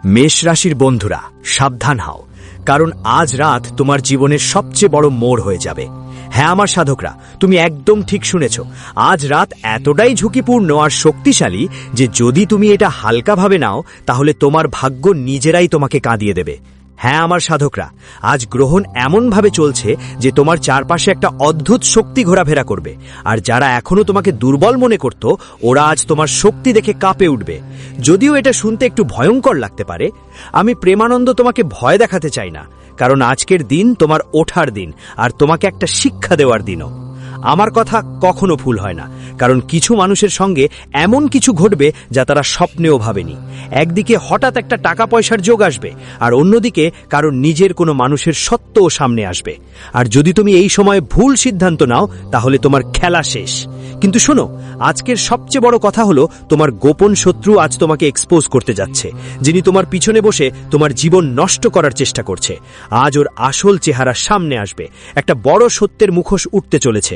মেষ রাশির বন্ধুরা সাবধান হও, কারণ আজ রাত তোমার জীবনের সবচেয়ে বড় মোড় হয়ে যাবে। হ্যাঁ আমার সাধকরা, তুমি একদম ঠিক শুনেছ। আজ রাত এতটাই ঝুঁকিপূর্ণ আর শক্তিশালী যে যদি তুমি এটা হালকাভাবে নাও তাহলে তোমার ভাগ্য নিজেরাই তোমাকে কাঁদিয়ে দেবে। হ্যাঁ আমার সাধকরা, আজ গ্রহণ এমনভাবে চলছে যে তোমার চারপাশে একটা অদ্ভুত শক্তি ঘোরাফেরা করবে, আর যারা এখনো তোমাকে দুর্বল মনে করত ওরা আজ তোমার শক্তি দেখে কাঁপে উঠবে। যদিও এটা শুনতে একটু ভয়ঙ্কর লাগতে পারে, আমি প্রেমানন্দ তোমাকে ভয় দেখাতে চাই না, কারণ আজকের দিন তোমার ওঠার দিন আর তোমাকে একটা শিক্ষা দেওয়ার দিনও। আমার কথা কখনো ভুল হয় না, কারণ কিছু মানুষের সঙ্গে এমন কিছু ঘটবে যা তারা স্বপ্নেও ভাবেনি। একদিকে হঠাৎ একটা টাকা পয়সার যোগ আসবে, আর অন্যদিকে কারণ নিজের কোনো মানুষের সত্যও সামনে আসবে। আর যদি তুমি এই সময় ভুল সিদ্ধান্ত নাও তাহলে তোমার খেলা শেষ। কিন্তু শোনো, আজকের সবচেয়ে বড় কথা হলো তোমার গোপন শত্রু আজ তোমাকে এক্সপোজ করতে যাচ্ছে, যিনি তোমার পিছনে বসে তোমার জীবন নষ্ট করার চেষ্টা করছে। আজ ওর আসল চেহারা সামনে আসবে, একটা বড় সত্যের মুখোশ উঠতে চলেছে।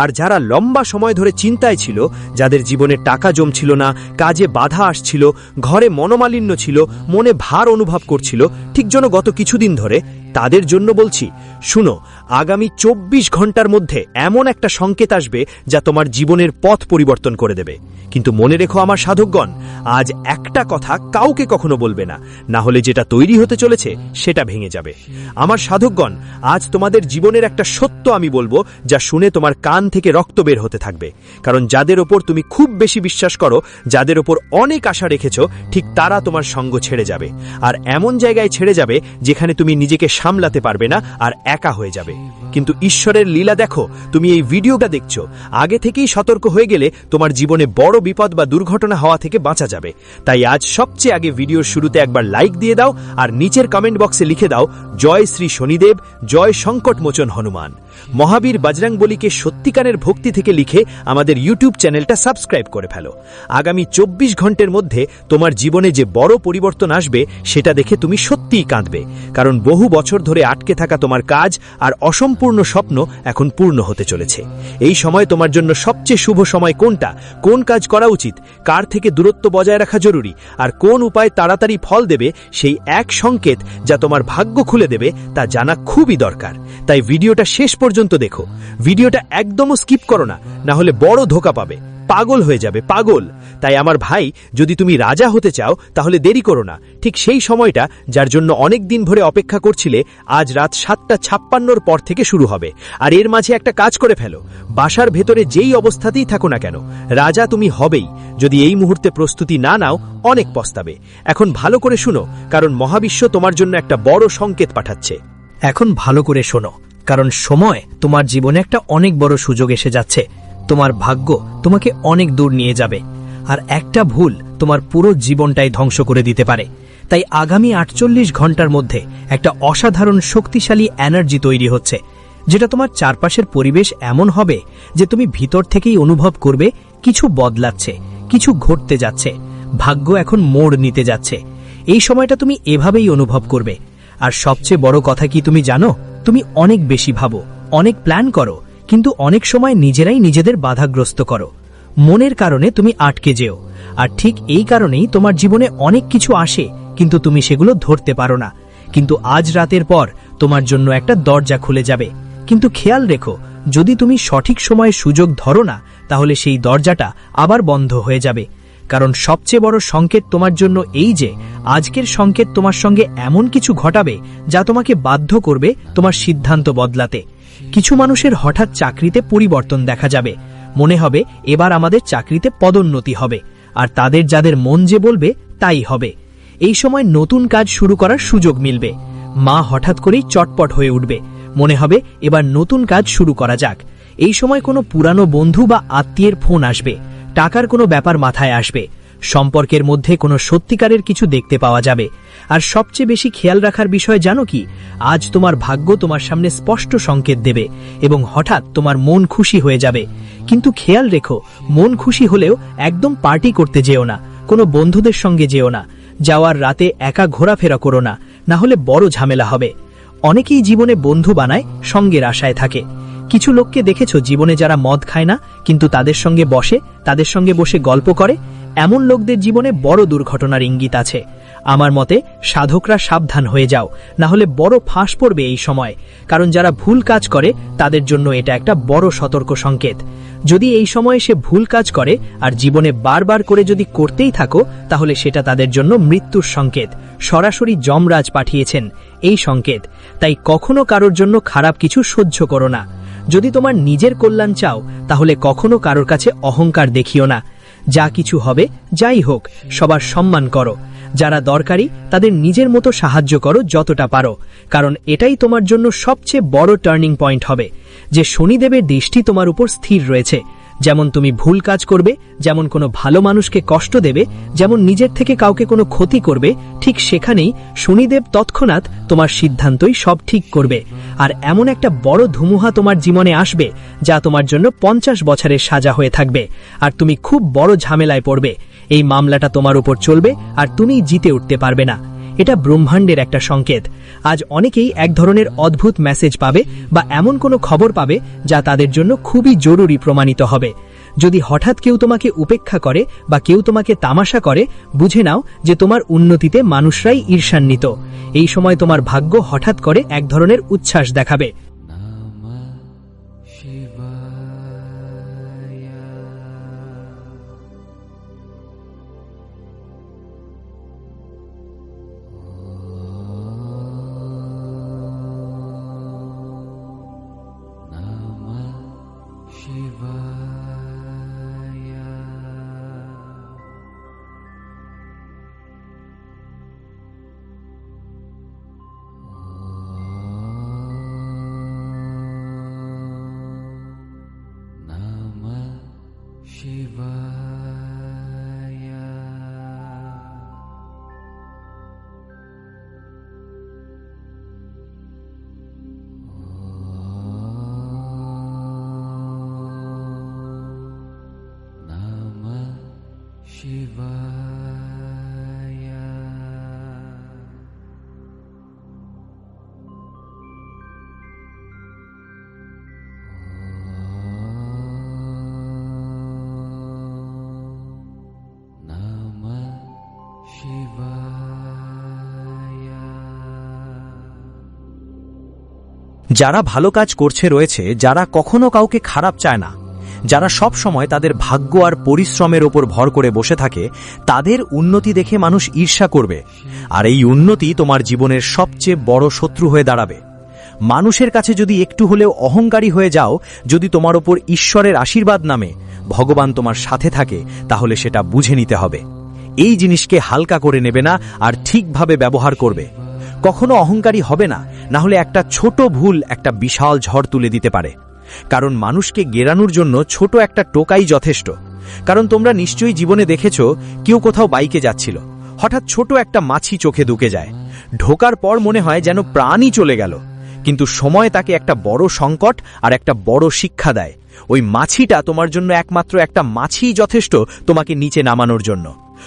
আর যারা লম্বা সময় ধরে চিন্তায় ছিল, যাদের জীবনে টাকা জমছিল না, কাজে বাধা আসছিল, ঘরে মনোমালিন্য ছিল, মনে ভার অনুভব করছিল ঠিক যেন গত কিছুদিন ধরে, তাদের জন্য বলছি, শুনো, আগামী 24 ঘন্টার মধ্যে এমন একটা সংকেত আসবে যা তোমার জীবনের পথ পরিবর্তন করে দেবে। কিন্তু মনে রেখো আমার সাধকগণ, আজ একটা কথা কাউকে কখনো বলবে না, না হলে যেটা তৈরি হতে চলেছে সেটা ভেঙে যাবে। আমার সাধকগণ, আজ তোমাদের জীবনের একটা সত্য আমি বলবো যা শুনে তোমার কান থেকে রক্ত বের হতে থাকবে। কারণ যাদের ওপর তুমি খুব বেশি বিশ্বাস করো, যাদের ওপর অনেক আশা রেখেছ, ঠিক তারা তোমার সঙ্গ ছেড়ে যাবে, আর এমন জায়গায় ছেড়ে যাবে যেখানে তুমি নিজেকে সামলাতে পারবে না আর একা হয়ে যাবে। কিন্তু ঈশ্বরের লীলা দেখো, তুমি এই ভিডিওটা দেখছো, আগে থেকেই সতর্ক হয়ে গেলে তোমার জীবনে বড় বিপদ বা দুর্ঘটনা হওয়া থেকে বাঁচা যাবে। তাই আজ সবচেয়ে আগে ভিডিওর শুরুতে একবার লাইক দিয়ে দাও, আর নিচের কমেন্ট বক্সে লিখে দাও, জয় শ্রী শনিদেব, জয় সংকটমোচন হনুমান। মহাবীর বজরংবলীকে সত্যিকারের ভক্তি থেকে লিখে আমাদের ইউটিউব চ্যানেলটা সাবস্ক্রাইব করে ফেলো। আগামী 24 ঘন্টার মধ্যে তোমার জীবনে যে বড় পরিবর্তন আসবে সেটা দেখে তুমি সত্যিই কাঁদবে, কারণ বহু বছর ধরে আটকে থাকা তোমার কাজ আর অসম্পূর্ণ স্বপ্ন এখন পূর্ণ হতে চলেছে। এই সময় তোমার জন্য সবচেয়ে শুভ সময় কোনটা, কোন কাজ করা উচিত, কার থেকে দূরত্ব বজায় রাখা জরুরি, আর কোন উপায় তাড়াতাড়ি ফল দেবে, সেই এক সংকেত যা তোমার ভাগ্য খুলে দেবে, তা জানা খুবই দরকার। তাই ভিডিওটা শেষ পর্যন্ত দেখো, ভিডিওটা একদমও স্কিপ করো না, না হলে বড় ধোঁকা পাবে, পাগল হয়ে যাবে, পাগল। তাই আমার ভাই, যদি তুমি রাজা হতে চাও তাহলে দেরি করো না। ঠিক সেই সময়টা যার জন্য অনেক দিন ধরে অপেক্ষা করছিলে, আজ রাত 7:56 পর থেকে শুরু হবে। আর এর মাঝে একটা কাজ করে ফেলো, বাসার ভেতরে যেই অবস্থাতেই থাকো না কেন, রাজা তুমি হবেই। যদি এই মুহূর্তে প্রস্তুতি না নাও, অনেক পস্তাবে। এখন ভালো করে শুনো, কারণ মহাবিশ্ব তোমার জন্য একটা বড় সংকেত পাঠাচ্ছে। এখন ভালো করে শোনো, কারণ সময় তোমার জীবনে একটা অনেক বড় সুযোগ এসে যাচ্ছে। তোমার ভাগ্য তোমাকে অনেক দূর নিয়ে যাবে, আর একটা ভুল তোমার পুরো জীবনটাই ধ্বংস করে দিতে পারে। তাই আগামী 48 ঘন্টার মধ্যে একটা অসাধারণ শক্তিশালী এনার্জি তৈরি হচ্ছে, যেটা তোমার চারপাশের পরিবেশ এমন হবে যে তুমি ভিতর থেকেই অনুভব করবে কিছু বদলাচ্ছে, কিছু ঘটতে যাচ্ছে, ভাগ্য এখন মোড় নিতে যাচ্ছে। এই সময়টা তুমি এভাবেই অনুভব করবে। আর সবচেয়ে বড় কথা কি তুমি জানো, তুমি অনেক বেশি ভাবো, অনেক প্ল্যান করো, কিন্তু অনেক সময় নিজেরাই নিজেদের বাধাগ্রস্ত করো। মনের কারণে তুমি আটকে যেও, আর ঠিক এই কারণেই তোমার জীবনে অনেক কিছু আসে, কিন্তু তুমি সেগুলো ধরতে পারো না। কিন্তু আজ রাতের পর তোমার জন্য একটা দরজা খুলে যাবে। কিন্তু খেয়াল রেখো, যদি তুমি সঠিক সময়ে সুযোগ ধরো না, তাহলে সেই দরজাটা আবার বন্ধ হয়ে যাবে। কারণ সবচেয়ে বড় সংকেত তোমার জন্য এই যে, আজকের সংকেত তোমার সঙ্গে এমন কিছু ঘটাবে যা তোমাকে বাধ্য করবে তোমার সিদ্ধান্ত বদলাতে। কিছু মানুষের হঠাৎ চাকরিতে পরিবর্তন দেখা যাবে, মনে হবে এবার আমাদের চাকরিতে পদোন্নতি হবে, আর তাদের যাদের মন যে বলবে তাই হবে। এই সময় নতুন কাজ শুরু করার সুযোগ মিলবে। মা হঠাৎ করেই চটপট হয়ে উঠবে, মনে হবে এবার নতুন কাজ শুরু করা যাক। এই সময় কোনো পুরানো বন্ধু বা আত্মীয়ের ফোন আসবে, টাকার কোনো ব্যাপার মাথায় আসবে, সম্পর্কের মধ্যে কোনো সত্যিকারের কিছু দেখতে পাওয়া যাবে। আর সবচেয়ে বেশি খেয়াল রাখার বিষয় জানো কি, আজ তোমার ভাগ্য তোমার সামনে স্পষ্ট সংকেত দেবে এবং হঠাৎ তোমার মন খুশি হয়ে যাবে। কিন্তু খেয়াল রেখো, মন খুশি হলেও একদম পার্টি করতে যেও না, কোনো বন্ধুদের সঙ্গে যেও না, যাওয়ার রাতে একা ঘোরাফেরা করো না, না হলে বড় ঝামেলা হবে। অনেকেই জীবনে বন্ধু বানায় সঙ্গের আশায় থাকে। কিছু লোককে দেখেছো জীবনে যারা মদ খায় না, কিন্তু তাদের সঙ্গে বসে গল্প করে, এমন লোকদের জীবনে বড় দুর্ঘটনার ইঙ্গিত আছে। আমার মতে সাধকরা সাবধান হয়ে যাও, না হলে বড় ফাঁস পড়বে এই সময়। কারণ যারা ভুল কাজ করে তাদের জন্য এটা একটা বড় সতর্ক সংকেত। যদি এই সময়ে সে ভুল কাজ করে আর জীবনে বারবার করে যদি করতেই থাকো, তাহলে সেটা তাদের জন্য মৃত্যুর সংকেত। সরাসরি যমরাজ পাঠিয়েছেন এই সংকেত। তাই কখনো কারোর জন্য খারাপ কিছু সহ্য করো না। যদি তোমার নিজের কল্যাণ চাও, তাহলে কখনো কারোর কাছে অহংকার দেখিও না। যা কিছু হবে, যাই হোক, সবার সম্মান করো। যারা দরকারি তাদের নিজের মতো সাহায্য করো যতটা পারো, কারণ এটাই তোমার জন্য সবচেয়ে বড় টার্নিং পয়েন্ট হবে। যে শনিদেবের দৃষ্টি তোমার উপর স্থির রয়েছে, যেমন তুমি ভুল কাজ করবে, যেমন কোনো ভালো মানুষকে কষ্ট দেবে, যেমন নিজের থেকে কাউকে কোনো ক্ষতি করবে, ঠিক সেখানেই শনিদেব তৎক্ষণাৎ তোমার সিদ্ধান্তই সব ঠিক করবে। আর এমন একটা বড় ধুমুহা তোমার জীবনে আসবে যা তোমার জন্য 50 বছরের সাজা হয়ে থাকবে, আর তুমি খুব বড় ঝামেলায় পড়বে। এই মামলাটা তোমার উপর চলবে আর তুমি জিতে উঠতে পারবে না। এটা ব্রহ্মাণ্ডের একটা সংকেত। আজ অনেকেই এক ধরনের অদ্ভুত মেসেজ পাবে বা এমন কোনো খবর পাবে যা তাদের জন্য খুবই জরুরি প্রমাণিত হবে। যদি হঠাৎ কেউ তোমাকে উপেক্ষা করে বা কেউ তোমাকে তামাশা করে, বুঝে নাও যে তোমার উন্নতিতে মানুষরাই ঈর্ষান্বিত। এই সময় তোমার ভাগ্য হঠাৎ করে এক ধরনের উচ্ছ্বাস দেখাবে। যারা ভালো কাজ করছে রয়েছে, যারা কখনো কাউকে খারাপ চায় না, যারা সব সময় তাদের ভাগ্য আর পরিশ্রমের ওপর ভর করে বসে থাকে, তাদের উন্নতি দেখে মানুষ ঈর্ষা করবে। আর এই উন্নতি তোমার জীবনের সবচেয়ে বড় শত্রু হয়ে দাঁড়াবে। মানুষের কাছে যদি একটু হলেও অহংকারী হয়ে যাও, যদি তোমার ওপর ঈশ্বরের আশীর্বাদ নামে, ভগবান তোমার সাথে থাকে, তাহলে সেটা বুঝে নিতে হবে। এই জিনিসকে হালকা করে নেবে না আর ঠিকভাবে ব্যবহার করবে। কখনো অহংকারী হবে না, না হলে একটা ছোট ভুল একটা বিশাল ঝড় তুলে দিতে পারে। কারণ মানুষকে গেরানোর জন্য ছোট একটা টোকাই যথেষ্ট। কারণ তোমরা নিশ্চয়ই জীবনে দেখেছ, কেউ কোথাও বাইকে যাচ্ছিল, হঠাৎ ছোট একটা মাছি চোখে ঢুকে যায়। ঢোকার পর মনে হয় যেন প্রাণই চলে গেল, কিন্তু সময় তাকে একটা বড় সংকট আর একটা বড় শিক্ষা দেয়। ওই মাছিটা তোমার জন্য একমাত্র একটা মাছিই যথেষ্ট তোমাকে নিচে নামানোর জন্য।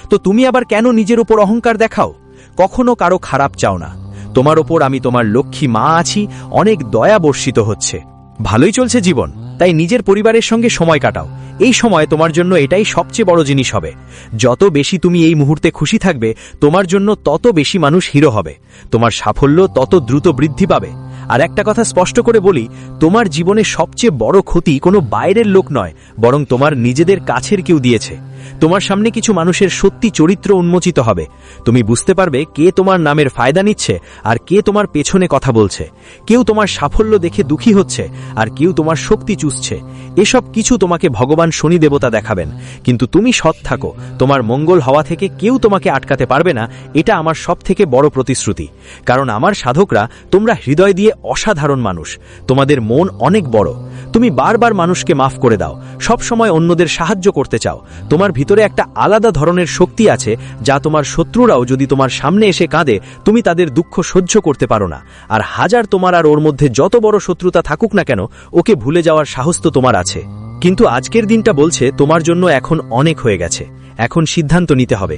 তো তুমি আবার কেন নিজের উপর অহংকার দেখাও? কখনো কারো খারাপ চাও না। তোমার ওপর আমি তোমার লক্ষ্মী মা আছি, অনেক দয়া বর্ষিত হচ্ছে। ভালোই চলছে জীবন, তাই নিজের পরিবারের সঙ্গে সময় কাটাও। এই সময় তোমার জন্য এটাই সবচেয়ে বড় জিনিস হবে। যত বেশি তুমি এই মুহূর্তে খুশি থাকবে, তোমার জন্য তত বেশি মানুষ হিরো হবে, তোমার সাফল্য তত দ্রুত বৃদ্ধি পাবে। আর একটা কথা স্পষ্ট করে বলি, তোমার জীবনে সবচেয়ে বড় ক্ষতি কোনো বাইরের লোক নয়, বরং তোমার নিজেদের কাছের কেউ দিয়েছে। তোমার সামনে কিছু মানুষের সত্যি চরিত্র উন্মোচিত হবে। তুমি বুঝতে পারবে কে তোমার নামের ফায়দা নিচ্ছে আর কে তোমার পেছনে কথা বলছে। কেউ তোমার সাফল্য দেখে দুঃখী হচ্ছে আর কেউ তোমার শক্তি চুষছে। এসব কিছু তোমাকে ভগবান শনি দেবতা দেখাবেন। কিন্তু তুমি সৎ থাকো, তোমার মঙ্গল হওয়া থেকে কেউ তোমাকে আটকাতে পারবে না। এটা আমার সবথেকে বড় প্রতিশ্রুতি। কারণ আমার সাধকরা, তোমরা হৃদয় দিয়ে অসাধারণ মানুষ। তোমাদের মন অনেক বড়। তুমি বারবার মানুষকে মাফ করে দাও, সব সময় অন্যদের সাহায্য করতে চাও। তোমার ভিতরে একটা আলাদা ধরনের শক্তি আছে, যা তোমার শত্রুরাও যদি তোমার সামনে এসে কাঁদে, তুমি তাদের দুঃখ সহ্য করতে পারো না। আর হাজার তোমার আর ওর মধ্যে যত বড় শত্রুতা থাকুক না কেন, ওকে ভুলে যাওয়ার সাহস তো তোমার আছে। কিন্তু আজকের দিনটা বলছে তোমার জন্য এখন অনেক হয়ে গেছে। এখন সিদ্ধান্ত নিতে হবে।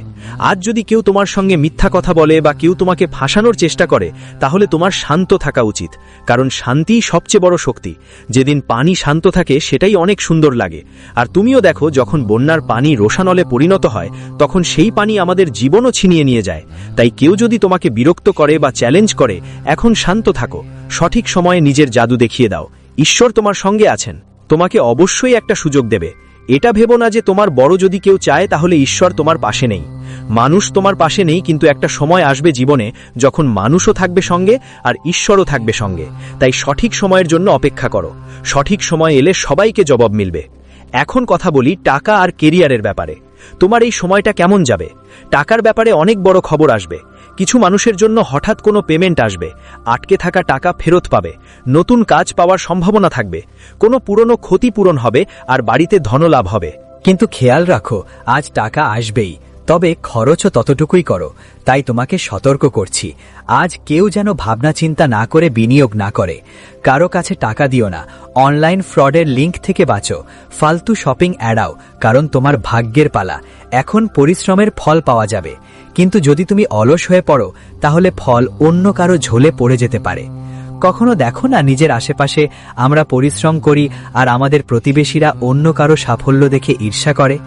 আজ যদি কেউ তোমার সঙ্গে মিথ্যা কথা বলে বা কেউ তোমাকে ফাঁসানোর চেষ্টা করে, তাহলে তোমার শান্ত থাকা উচিত, কারণ শান্তিই সবচেয়ে বড় শক্তি। যেদিন পানি শান্ত থাকে সেটাই অনেক সুন্দর লাগে। আর তুমিও দেখো, যখন বন্যার পানি রোষানলে পরিণত হয়, তখন সেই পানি আমাদের জীবনও ছিনিয়ে নিয়ে যায়। তাই কেউ যদি তোমাকে বিরক্ত করে বা চ্যালেঞ্জ করে, এখন শান্ত থাকো, সঠিক সময়ে নিজের জাদু দেখিয়ে দাও। ঈশ্বর তোমার সঙ্গে আছেন, তোমাকে অবশ্যই একটা সুযোগ দেবে। এটা ভেবো না যে তোমার বড় যদি কেউ চায় তাহলে ঈশ্বর তোমার পাশে নেই। মানুষ তোমার পাশে নেই, কিন্তু একটা সময় আসবে জীবনে যখন মানুষও থাকবে সঙ্গে আর ঈশ্বরও থাকবে সঙ্গে। তাই সঠিক সময়ের জন্য অপেক্ষা করো। সঠিক সময় এলে সবাইকে জবাব মিলবে। এখন কথা বলি টাকা আর কেরিয়ারের ব্যাপারে। তোমার এই সময়টা কেমন যাবে? টাকার ব্যাপারে অনেক বড় খবর আসবে। কিছু মানুষের জন্য হঠাৎ কোনো পেমেন্ট আসবে, আটকে থাকা টাকা ফেরত পাবে, নতুন কাজ পাওয়ার সম্ভাবনা থাকবে, কোনো পুরনো ক্ষতিপূরণ হবে আর বাড়িতে ধনলাভ হবে। কিন্তু খেয়াল রাখো, আজ টাকা আসবেই, তবে খরচও ততটুকুই করো। তাই তোমাকে সতর্ক করছি, আজ কেউ যেন ভাবনা চিন্তা না করে বিনিয়োগ না করে। কারো কাছে টাকা দিও না, অনলাইন ফ্রডের লিঙ্ক থেকে বাঁচো, ফালতু শপিং এড়াও, কারণ তোমার ভাগ্যের পালা। এখন পরিশ্রমের ফল পাওয়া যাবে, কিন্তু যদি তুমি অলস হয়ে পড়ো তাহলে ফল অন্য কারো ঝোলে পড়ে যেতে পারে। কখনো দেখো না, নিজের আশেপাশে আমরা পরিশ্রম করি আর আমাদের প্রতিবেশীরা অন্য কারো সাফল্য দেখে ঈর্ষা করে,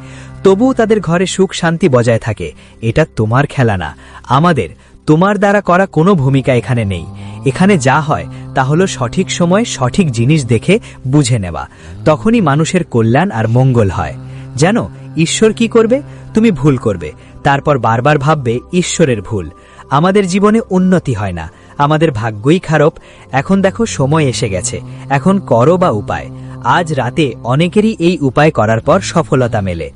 তবুও তাদের ঘরে সুখ শান্তি বজায় থাকে। এটা তোমার খেলা না, আমাদের। তোমার দ্বারা করা কোনো ভূমিকা এখানে নেই। এখানে যা হয় তা হলো সঠিক সময়ে সঠিক জিনিস দেখে বুঝে নেওয়া, তখনই মানুষের কল্যাণ আর মঙ্গল হয়। জানো ঈশ্বর কি করবে? তুমি ভুল করবে, তারপর বারবার ভাববে ঈশ্বরের ভুল। আমাদের জীবনে উন্নতি হয় না, আমাদের ভাগ্যই খারাপ। এখন দেখো, সময় এসে গেছে, এখন করো বা উপায়। আজ রাতে অনেকেরই এই উপায় করার পর সফলতা মেলে।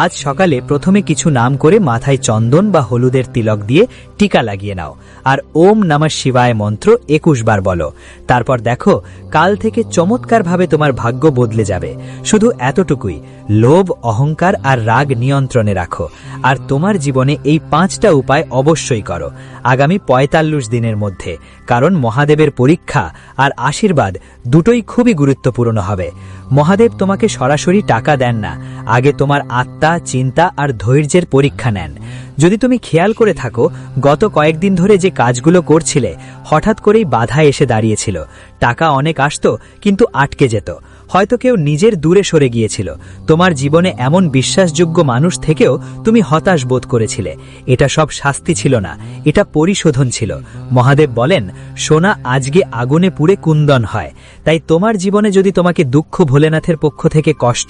আজ সকালে প্রথমে কিছু নাম করে মাথায় চন্দন বা হলুদের তিলক দিয়ে টিকা লাগিয়ে নাও, আর ওম নমঃ শিবায় মন্ত্র 21 বার বলো। তারপর দেখো, কাল থেকে চমৎকারভাবে তোমার ভাগ্য বদলে যাবে। শুধু এতটুকুই, লোভ, অহংকার আর রাগ নিয়ন্ত্রণে রাখো। আর তোমার জীবনে এই 5টা উপায় অবশ্যই করো আগামী 45 দিনের মধ্যে, কারণ মহাদেবের পরীক্ষা আর আশীর্বাদ দুটোই খুবই গুরুত্বপূর্ণ হবে। মহাদেব তোমাকে সরাসরি টাকা দেন না, আগে তোমার আত্মা, চিন্তা আর ধৈর্যের পরীক্ষা নেন। যদি তুমি খেয়াল করে থাকো, গত কয়েকদিন ধরে যে কাজগুলো করছিলে হঠাৎ করেই বাধা এসে দাঁড়িয়েছিল। টাকা অনেক আসতো কিন্তু আটকে যেত, হয়তো কেউ নিজের দূরে সরে গিয়েছিল। তোমার জীবনে এমন বিশ্বাসযোগ্য মানুষ থেকেও তুমি হতাশ বোধ করেছিলে। এটা সব শাস্তি ছিল না, এটা পরিশোধন ছিল। মহাদেব বলেন, সোনা আজকে আগুনে পুড়ে কুন্দন হয়। তাই তোমার জীবনে যদি তোমাকে দুঃখ ভোলেনাথের পক্ষ থেকে কষ্ট,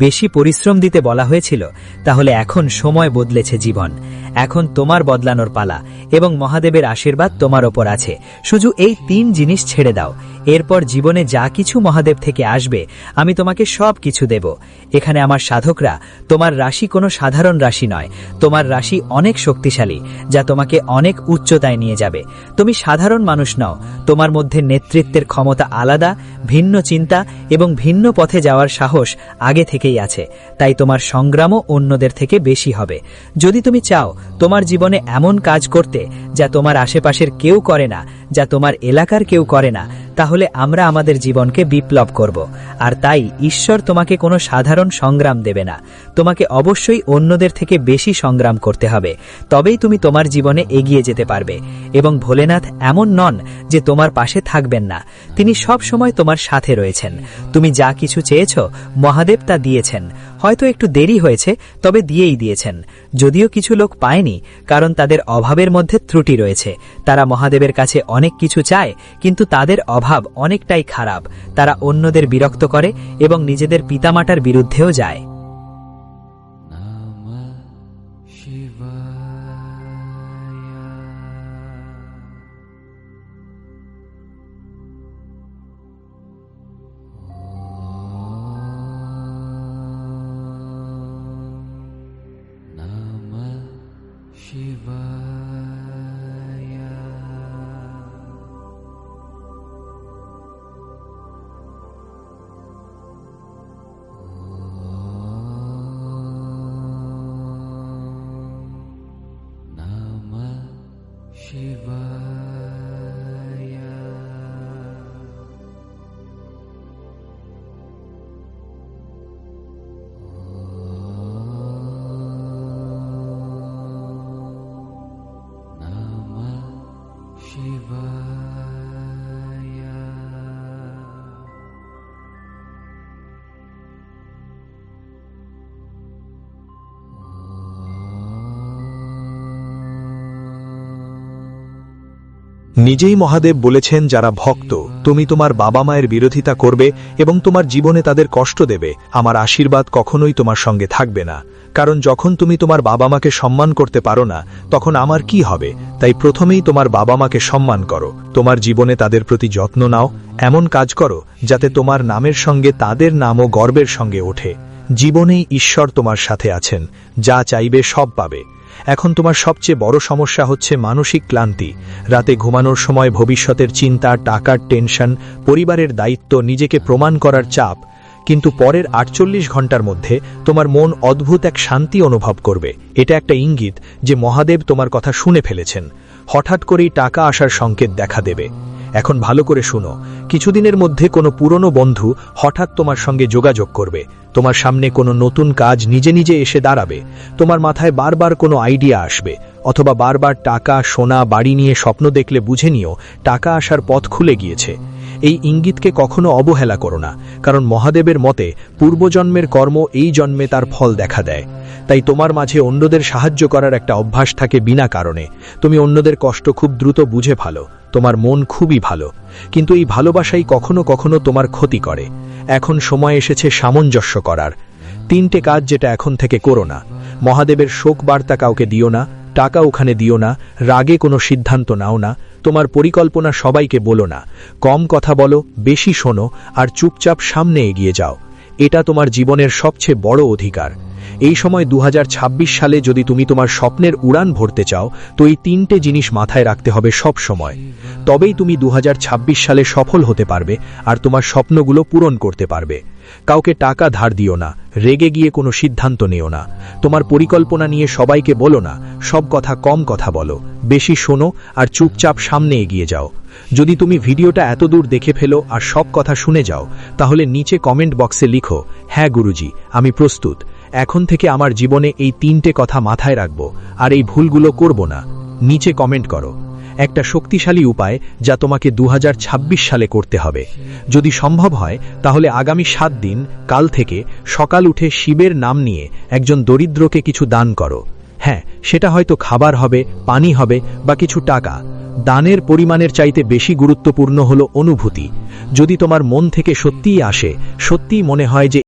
বেশি পরিশ্রম দিতে বলা হয়েছিল, তাহলে এখন সময় বদলেছে জীবন। এখন তোমার বদলানোর পালা, এবং মহাদেবের আশীর্বাদ তোমার ওপর আছে। শুধু এই 3 জিনিস ছেড়ে দাও, এরপর জীবনে যা কিছু মহাদেব থেকে আসবে আমি তোমাকে সব কিছু দেব। এখানে আমার সাধকরা, তোমার রাশি কোনো সাধারণ রাশি নয়, তোমার রাশি অনেক শক্তিশালী, যা তোমাকে অনেক উচ্চতায় নিয়ে যাবে। তুমি সাধারণ মানুষ নও, তোমার মধ্যে নেতৃত্বের ক্ষমতা আলাদা, ভিন্ন চিন্তা এবং ভিন্ন পথে যাওয়ার সাহস আগে থেকেই আছে। তাই তোমার সংগ্রামও অন্যদের থেকে বেশি হবে। যদি তুমি চাও তোমার জীবনে এমন কাজ করতে যা তোমার আশেপাশের কেউ করে না, যা তোমার এলাকার কেউ করে না, তাহলে আমরা আমাদের জীবনকে বিপ্লব করব। আর তাই ঈশ্বর তোমাকে কোনো সাধারণ সংগ্রাম দেবে না, তোমাকে অবশ্যই অন্যদের থেকে বেশি সংগ্রাম করতে হবে। তবেই তুমি তোমার জীবনে এগিয়ে যেতে পারবে। এবং ভোলেনাথ এমন নন যে তোমার পাশে থাকবেন না, তিনি সব সময় তোমার সাথে রয়েছেন। তুমি যা কিছু চেয়েছ মহাদেব তা দিয়েছেন, হয়তো একটু দেরি হয়েছে, তবে দিয়েই দিয়েছেন। যদিও কিছু লোক পায়নি, কারণ তাদের অভাবের মধ্যে ত্রুটি রয়েছে। তারা মহাদেবের কাছে অনেক কিছু চায়, কিন্তু তাদের অভাব অনেকটাই খারাপ। তারা অন্যদের বিরক্ত করে এবং নিজেদের পিতামাতার বিরুদ্ধেও যায়। নিজেই মহাদেব বলেছেন, যারা ভক্ত, তুমি তোমার বাবা মায়ের বিরোধিতা করবে এবং তোমার জীবনে তাদের কষ্ট দেবে, আমার আশীর্বাদ কখনোই তোমার সঙ্গে থাকবে না। কারণ যখন তুমি তোমার বাবা মাকে সম্মান করতে পারো না, তখন আমার কি হবে? তাই প্রথমেই তোমার বাবা মাকে সম্মান করো, তোমার জীবনে তাদের প্রতি যত্ন নাও, এমন কাজ করো যাতে তোমার নামের সঙ্গে তাদের নামও গর্বের সঙ্গে ওঠে। জীবনেই ঈশ্বর তোমার সাথে আছেন, যা চাইবে সব পাবে। এখন তোমার সবচেয়ে বড় সমস্যা হচ্ছে মানসিক ক্লান্তি। রাতে ঘুমানোর সময় ভবিষ্যতের চিন্তা, টাকার টেনশন, পরিবারের দায়িত্ব, নিজেকে প্রমাণ করার চাপ। কিন্তু পরের 48 ঘন্টার মধ্যে তোমার মন অদ্ভুত এক শান্তি অনুভব করবে। এটা একটা ইঙ্গিত যে মহাদেব তোমার কথা শুনে ফেলেছেন। হঠাৎ করেই টাকা আসার সংকেত দেখা দেবে। এখন ভালো করে শুনো, কিছুদিনের মধ্যে কোনো পুরনো বন্ধু হঠাৎ তোমার সঙ্গে যোগাযোগ করবে। তোমার সামনে কোনো নতুন কাজ নিজে নিজে এসে দাঁড়াবে। তোমার মাথায় বারবার কোনো আইডিয়া আসবে, অথবা বারবার টাকা, সোনা, বাড়ি নিয়ে স্বপ্ন দেখলে বুঝে নিও টাকা আসার পথ খুলে গিয়েছে। এই ইঙ্গিতকে কখনো অবহেলা করো না, কারণ মহাদেবের মতে পূর্বজন্মের কর্ম এই জন্মে তার ফল দেখা দেয়। তাই তোমার মাঝে অন্যদের সাহায্য করার একটা অভ্যাস থাকে বিনা কারণে। তুমি অন্যদের কষ্ট খুব দ্রুত বুঝে ফেলো, তোমার মন খুবই ভালো, কিন্তু এই ভালোবাসাই কখনো কখনো তোমার ক্ষতি করে। এখন সময় এসেছে সামঞ্জস্য করার। 3টে কাজ যেটা এখন থেকে করো না। মহাদেবের শোক বার্তা কাউকে দিও না, টাকা ওখানে দিও না, রাগে কোনো সিদ্ধান্ত নাও না, তোমার পরিকল্পনা সবাইকে বলো না, কম কথা বলো, বেশি শোনো, আর চুপচাপ সামনে এগিয়ে যাও। এটা তোমার জীবনের সবচেয়ে বড় অধিকার। এই সময় 2026 সালে যদি তুমি তোমার স্বপ্নের উড়ান ভরতে চাও, তো এই 3টে জিনিস মাথায় রাখতে হবে সব সময়। তবেই তুমি 2026 সালে সফল হতে পারবে আর তোমার স্বপ্নগুলো পূরণ করতে পারবে। কাউকে টাকা ধার দিও না, রেগে গিয়ে কোনো সিদ্ধান্ত নিও না, তোমার পরিকল্পনা নিয়ে সবাইকে বলো না, সব কথা কম কথা বলো, বেশি শোনো আর চুপচাপ সামনে এগিয়ে যাও। যদি তুমি ভিডিওটা এতদূর দেখে ফেলো আর সব কথা শুনে যাও, তাহলে নিচে কমেন্ট বক্সে লিখো, হ্যাঁ গুরুজি, আমি প্রস্তুত। এখন থেকে আমার জীবনে এই 3টে কথা মাথায় রাখব আর এই ভুলগুলো করব না। নিচে কমেন্ট করো একটা শক্তিশালী উপায় যা তোমাকে 2026 সালে করতে হবে। যদি সম্ভব হয় তাহলে আগামী 7 দিন কাল থেকে সকাল উঠে শিবের নাম নিয়ে একজন দরিদ্রকে কিছু দান করো। হ্যাঁ, সেটা হয়তো খাবার হবে, পানি হবে বা কিছু টাকা। দানের পরিমাণের চাইতে বেশি গুরুত্বপূর্ণ হলো অনুভূতি। যদি তোমার মন থেকে সত্যিই আসে, সত্যিই মনে হয় যে